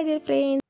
my dear friends.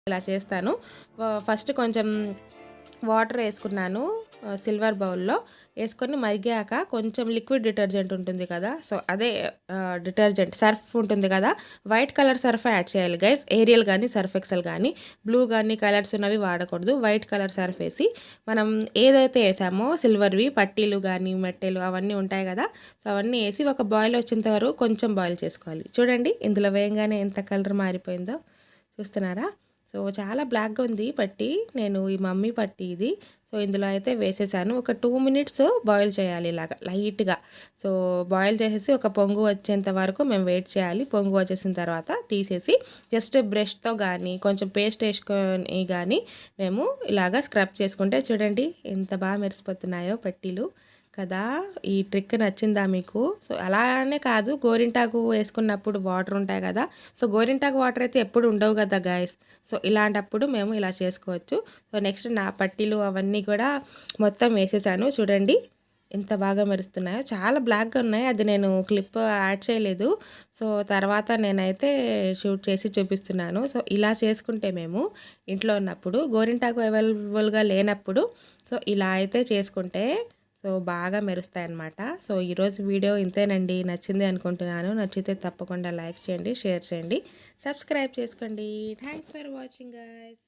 ఇలా చేస్తాను. First కొంచెం వాటర్ వేసుకున్నాను సిల్వర్ బౌల్లో. వేసుకొని మరిగాక కొంచెం లిక్విడ్ డిటర్జెంట్ ఉంటుంది కదా, సో అదే డిటర్జెంట్ సర్ఫ్ ఉంటుంది కదా, వైట్ కలర్ సర్ఫ్ యాడ్ చేయాలి గైస్. ఏరియల్ కానీ సర్ఫ్ ఎక్సెల్ కానీ బ్లూ కానీ కలర్స్ ఉన్నవి వాడకూడదు. వైట్ కలర్ సర్ఫ్ వేసి మనం ఏదైతే వేసామో సిల్వర్వి పట్టీలు కానీ మెట్టెలు అవన్నీ ఉంటాయి కదా, సో అవన్నీ వేసి ఒక బాయిల్ వచ్చేంత వరకు కొంచెం బాయిల్ చేసుకోవాలి. చూడండి ఇందులో వేయంగానే ఎంత కలర్ మారిపోయిందో చూస్తున్నారా. సో చాలా బ్లాక్గా ఉంది పట్టి. నేను ఈ మమ్మీ పట్టి ఇది. సో ఇందులో అయితే వేసేసాను. ఒక 2 minutes బాయిల్ చేయాలి ఇలాగ లైట్గా. సో బాయిల్ చేసేసి ఒక పొంగు వచ్చేంత వరకు మేము వెయిట్ చేయాలి. పొంగు వచ్చేసిన తర్వాత తీసేసి జస్ట్ బ్రష్తో కానీ కొంచెం పేస్ట్ వేసుకొని కానీ మేము ఇలాగ స్క్రబ్ చేసుకుంటే చూడండి ఎంత బాగా మెరిసిపోతున్నాయో పట్టీలు కదా. ఈ ట్రిక్ నచ్చిందా మీకు? సో అలానే కాదు, గోరింటాకు వేసుకున్నప్పుడు వాటర్ ఉంటాయి కదా, సో గోరింటాకు వాటర్ అయితే ఎప్పుడు ఉండవు కదా గాయస్. సో ఇలాంటప్పుడు మేము ఇలా చేసుకోవచ్చు. సో నెక్స్ట్ నా పట్టీలు అవన్నీ కూడా మొత్తం వేసేసాను. చూడండి ఎంత బాగా మెరుస్తున్నాయో. చాలా బ్లాక్గా ఉన్నాయి, అది నేను క్లిప్ యాడ్ చేయలేదు. సో తర్వాత నేనైతే షూట్ చేసి చూపిస్తున్నాను. సో ఇలా చేసుకుంటే మేము ఇంట్లో ఉన్నప్పుడు, గోరింటాకు అవైలబుల్గా లేనప్పుడు సో ఇలా అయితే చేసుకుంటే సో బాగా మెరుస్తాయన్నమాట. సో ఈరోజు వీడియో ఇంతేనండి. నచ్చింది అనుకుంటున్నాను. నచ్చితే తప్పకుండా లైక్ చేయండి, షేర్ చేయండి, సబ్స్క్రైబ్ చేసుకోండి. Thanks for watching guys.